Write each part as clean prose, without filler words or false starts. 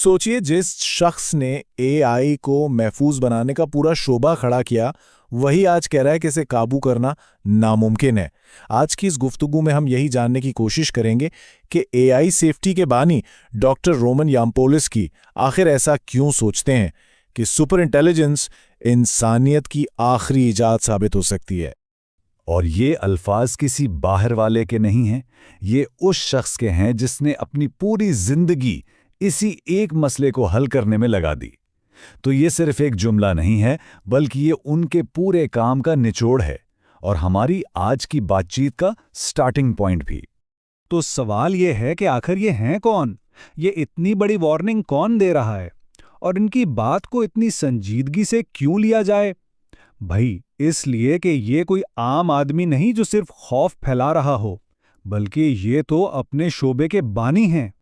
सोचिए, जिस शख्स ने एआई को महफूज बनाने का पूरा शोबा खड़ा किया, वही आज कह रहा है कि इसे काबू करना नामुमकिन है। आज की इस गुफ्तगू में हम यही जानने की कोशिश करेंगे कि एआई सेफ्टी के बानी डॉक्टर रोमन याम्पोलिस्की आखिर ऐसा क्यों सोचते हैं कि सुपर इंटेलिजेंस इंसानियत की आखिरी इजाद साबित हो सकती है। और ये अल्फाज किसी बाहर वाले के नहीं हैं, ये उस शख्स के हैं जिसने अपनी पूरी जिंदगी इसी एक मसले को हल करने में लगा दी। तो ये सिर्फ एक जुमला नहीं है, बल्कि ये उनके पूरे काम का निचोड़ है और हमारी आज की बातचीत का स्टार्टिंग पॉइंट भी। तो सवाल ये है कि आखिर ये हैं कौन? ये इतनी बड़ी वार्निंग कौन दे रहा है? और इनकी बात को इतनी संजीदगी से क्यों लिया जाए? भाई, इसलिए कि ये कोई आम आदमी नहीं जो सिर्फ खौफ फैला रहा हो, बल्कि ये तो अपने शोबे के बानी हैं।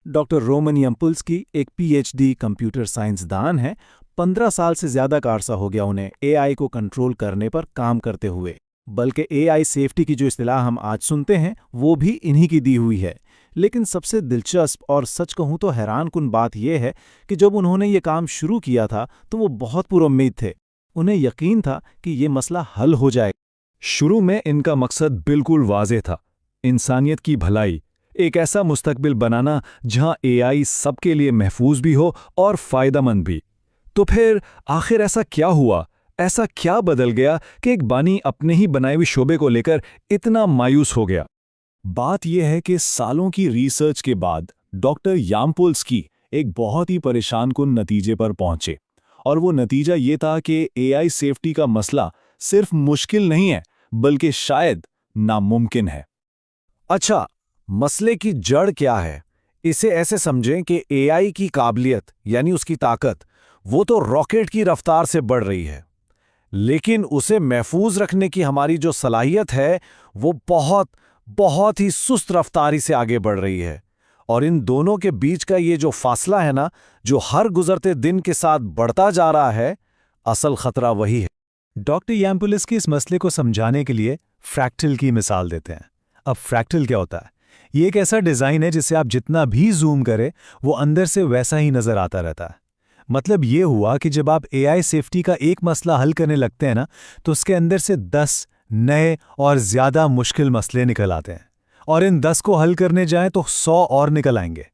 डॉक्टर रोमन याम्पोलिस्की एक पीएचडी कंप्यूटर साइंसदान है। 15 साल से ज्यादा का अरसा हो गया उन्हें एआई को कंट्रोल करने पर काम करते हुए। बल्कि एआई सेफ्टी की जो इस्तिलाह हम आज सुनते हैं, वो भी इन्हीं की दी हुई है। लेकिन सबसे दिलचस्प और सच कहूं तो हैरानकुन बात यह है कि जब उन्होंने ये काम शुरू किया था तो वो बहुत पुरुम्मीद थे। उन्हें यकीन था कि ये मसला हल हो जाएगा। शुरू में इनका मकसद बिल्कुल वाज़ेह था, इंसानियत की भलाई, एक ऐसा मुस्तकबिल बनाना जहां एआई सबके लिए महफूज भी हो और फ़ायदेमंद भी। तो फिर आखिर ऐसा क्या हुआ, ऐसा क्या बदल गया कि एक बानी अपने ही बनाए हुए शोबे को लेकर इतना मायूस हो गया? बात यह है कि सालों की रिसर्च के बाद डॉक्टर याम्पोलिस्की एक बहुत ही परेशानकुन नतीजे पर पहुंचे, और वो नतीजा ये था कि एआई सेफ्टी का मसला सिर्फ मुश्किल नहीं है, बल्कि शायद नामुमकिन है। अच्छा, मसले की जड़ क्या है? इसे ऐसे समझें कि एआई की काबिलियत यानी उसकी ताकत, वो तो रॉकेट की रफ्तार से बढ़ रही है, लेकिन उसे महफूज रखने की हमारी जो सलाहियत है वो बहुत बहुत ही सुस्त रफ्तारी से आगे बढ़ रही है। और इन दोनों के बीच का ये जो फासला है ना, जो हर गुजरते दिन के साथ बढ़ता जा रहा है, असल खतरा वही है। डॉक्टर याम्पोलिस्की इस मसले को समझाने के लिए फ्रैक्टल की मिसाल देते हैं। अब फ्रैक्टल क्या होता है? ये एक ऐसा डिज़ाइन है जिसे आप जितना भी जूम करें वो अंदर से वैसा ही नज़र आता रहता है। मतलब ये हुआ कि जब आप एआई सेफ्टी का एक मसला हल करने लगते हैं ना, तो उसके अंदर से 10 नए और ज़्यादा मुश्किल मसले निकल आते हैं, और इन 10 को हल करने जाएं तो 100 और निकल आएंगे।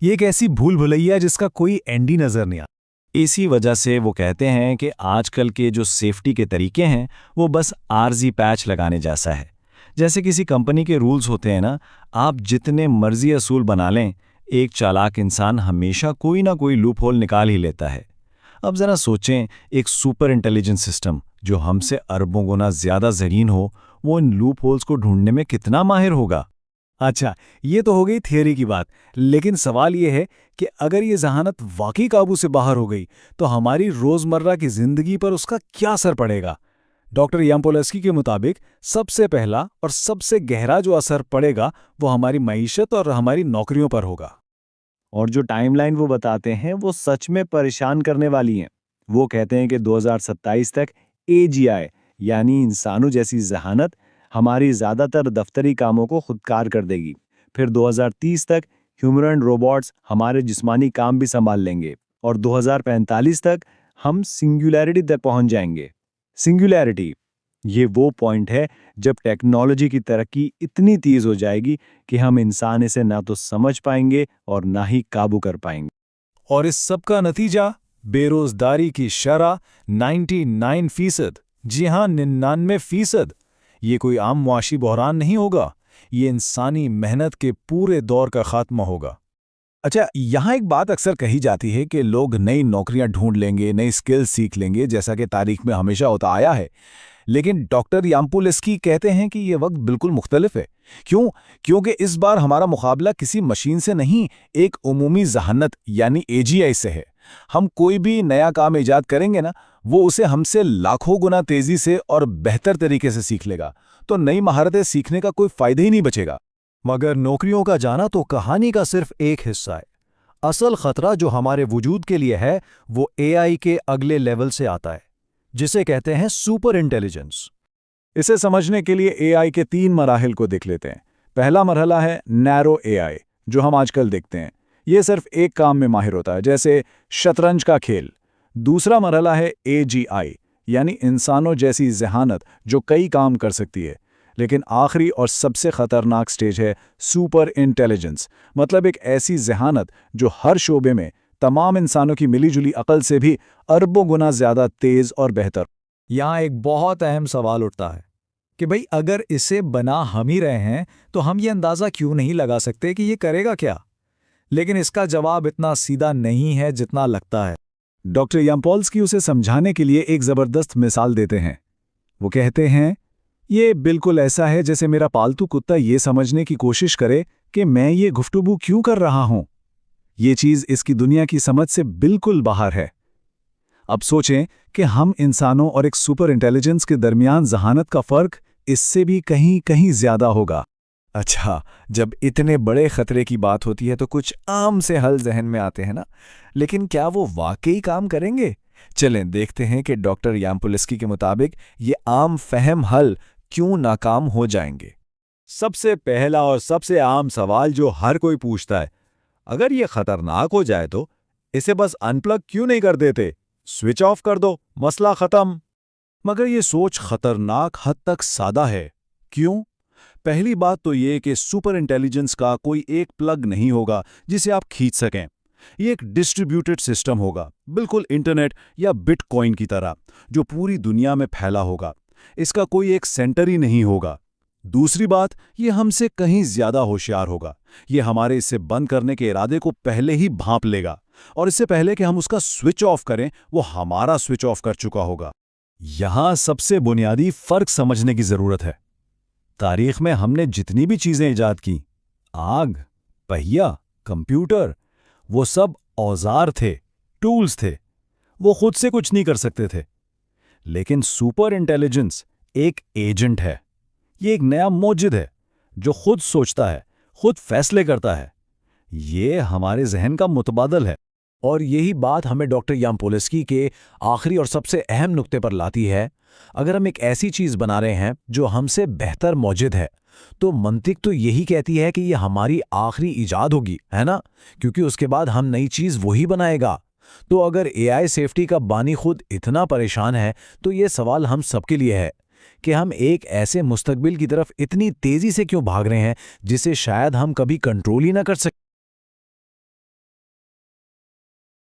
ये एक ऐसी भूल भुलैया जिसका कोई एंड ही नज़र नहीं आता। इसी वजह से वो कहते हैं कि आजकल के जो सेफ्टी के तरीके हैं वो बस आर्जी पैच लगाने जैसा है। जैसे किसी कंपनी के रूल्स होते हैं ना, आप जितने मर्जी असूल बना लें, एक चालाक इंसान हमेशा कोई ना कोई लूप होल निकाल ही लेता है। अब ज़रा सोचें, एक सुपर इंटेलिजेंट सिस्टम जो हमसे अरबों गुना ज़्यादा ज़हीन हो, वो इन लूप होल्स को ढूंढने में कितना माहिर होगा। अच्छा, ये तो हो गई थियरी की बात, लेकिन सवाल ये है कि अगर ये जहानत वाकई काबू से बाहर हो गई तो हमारी रोज़मर्रा की ज़िंदगी पर उसका क्या असर पड़ेगा? डॉक्टर याम्पोलिस्की के मुताबिक सबसे पहला और सबसे गहरा जो असर पड़ेगा वो हमारी मईशत और हमारी नौकरियों पर होगा। और जो टाइमलाइन वो बताते हैं वो सच में परेशान करने वाली हैं। वो कहते हैं कि 2027 तक एजीआई यानी इंसानों जैसी जहानत हमारी ज़्यादातर दफ्तरी कामों को खुदकार कर देगी। फिर 2030 तक ह्यूमन रोबोट्स हमारे जिस्मानी काम भी संभाल लेंगे, और 2045 तक हम सिंगुलैरिटी तक पहुंच जाएंगे। सिंगुलैरिटी, ये वो पॉइंट है जब टेक्नोलॉजी की तरक्की इतनी तेज हो जाएगी कि हम इंसान इसे ना तो समझ पाएंगे और ना ही काबू कर पाएंगे। और इस सब का नतीजा बेरोजगारी की शरह 99%, जी हाँ 99%। ये कोई आम मुआशी बहरान नहीं होगा, ये इंसानी मेहनत के पूरे दौर का खात्मा होगा। अच्छा, यहाँ एक बात अक्सर कही जाती है कि लोग नई नौकरियां ढूंढ लेंगे, नई स्किल्स सीख लेंगे, जैसा कि तारीख में हमेशा होता आया है। लेकिन डॉक्टर याम्पोलिस्की कहते हैं कि ये वक्त बिल्कुल मुख्तलिफ है। क्यों? क्योंकि इस बार हमारा मुकाबला किसी मशीन से नहीं, एक उमूमी जहानत यानी एजीआई से है। हम कोई भी नया काम ईजाद करेंगे ना, वो उसे हमसे लाखों गुना तेजी से और बेहतर तरीके से सीख लेगा। तो नई महारतें सीखने का कोई फायदा ही नहीं बचेगा। मगर नौकरियों का जाना तो कहानी का सिर्फ एक हिस्सा है। असल खतरा जो हमारे वजूद के लिए है वो एआई के अगले लेवल से आता है, जिसे कहते हैं सुपर इंटेलिजेंस। इसे समझने के लिए एआई के 3 मराहिल को देख लेते हैं। पहला मरहला है नैरो एआई, जो हम आजकल देखते हैं। ये सिर्फ एक काम में माहिर होता है, जैसे शतरंज का खेल। दूसरा मरहला है AGI, यानी इंसानों जैसी ज़हानत जो कई काम कर सकती है। लेकिन आखिरी और सबसे ख़तरनाक स्टेज है सुपर इंटेलिजेंस, मतलब एक ऐसी ज़हानत जो हर शोबे में तमाम इंसानों की मिलीजुली अकल से भी अरबों गुना ज़्यादा तेज़ और बेहतर। यहाँ एक बहुत अहम सवाल उठता है कि भाई अगर इसे बना हम ही रहे हैं तो हम ये अंदाज़ा क्यों नहीं लगा सकते कि ये करेगा क्या? लेकिन इसका जवाब इतना सीधा नहीं है जितना लगता है। डॉक्टर याम्पोल्स्की उसे समझाने के लिए एक ज़बरदस्त मिसाल देते हैं। वो कहते हैं, ये बिल्कुल ऐसा है जैसे मेरा पालतू कुत्ता ये समझने की कोशिश करे कि मैं ये गुफ्तगू क्यों कर रहा हूं। ये चीज़ इसकी दुनिया की समझ से बिल्कुल बाहर है। अब सोचें कि हम इंसानों और एक सुपर इंटेलिजेंस के दरमियान ज़हानत का फ़र्क इससे भी कहीं कहीं ज़्यादा होगा। अच्छा, जब इतने बड़े खतरे की बात होती है तो कुछ आम से हल जहन में आते हैं ना, लेकिन क्या वो वाकई काम करेंगे? चलें देखते हैं कि डॉक्टर याम्पोल्स्की के मुताबिक ये आम फहम हल क्यों नाकाम हो जाएंगे। सबसे पहला और सबसे आम सवाल जो हर कोई पूछता है, अगर ये खतरनाक हो जाए तो इसे बस अनप्लग क्यों नहीं कर देते? स्विच ऑफ कर दो, मसला खत्म। मगर ये सोच खतरनाक हद तक सादा है। क्यों? पहली बात तो ये कि सुपर इंटेलिजेंस का कोई एक प्लग नहीं होगा जिसे आप खींच सकें। ये एक डिस्ट्रीब्यूटेड सिस्टम होगा, बिल्कुल इंटरनेट या बिटकॉइन की तरह, जो पूरी दुनिया में फैला होगा। इसका कोई एक सेंटर ही नहीं होगा। दूसरी बात, ये हमसे कहीं ज्यादा होशियार होगा। ये हमारे इसे बंद करने के इरादे को पहले ही भांप लेगा, और इससे पहले कि हम उसका स्विच ऑफ करें, वो हमारा स्विच ऑफ कर चुका होगा। यहां सबसे बुनियादी फर्क समझने की जरूरत है। तारीख में हमने जितनी भी चीजें इजाद की, आग, पहिया, कंप्यूटर, वो सब औजार थे, टूल्स थे। वो खुद से कुछ नहीं कर सकते थे। लेकिन सुपर इंटेलिजेंस एक एजेंट है। ये एक नया मौजूद है जो खुद सोचता है, खुद फैसले करता है। ये हमारे जहन का मुतबादल है। और यही बात हमें डॉक्टर याम्पोल्स्की के आखिरी और सबसे अहम नुक्ते पर लाती है। अगर हम एक ऐसी चीज़ बना रहे हैं जो हमसे बेहतर मौजूद है, तो मंतिक तो यही कहती है कि ये हमारी आखिरी ईजाद होगी, है ना? क्योंकि उसके बाद हम नई चीज़ वही बनाएगा। तो अगर एआई सेफ्टी का बानी खुद इतना परेशान है, तो ये सवाल हम सबके लिए है कि हम एक ऐसे मुस्तकबिल की तरफ इतनी तेज़ी से क्यों भाग रहे हैं जिसे शायद हम कभी कंट्रोल ही ना कर सकें।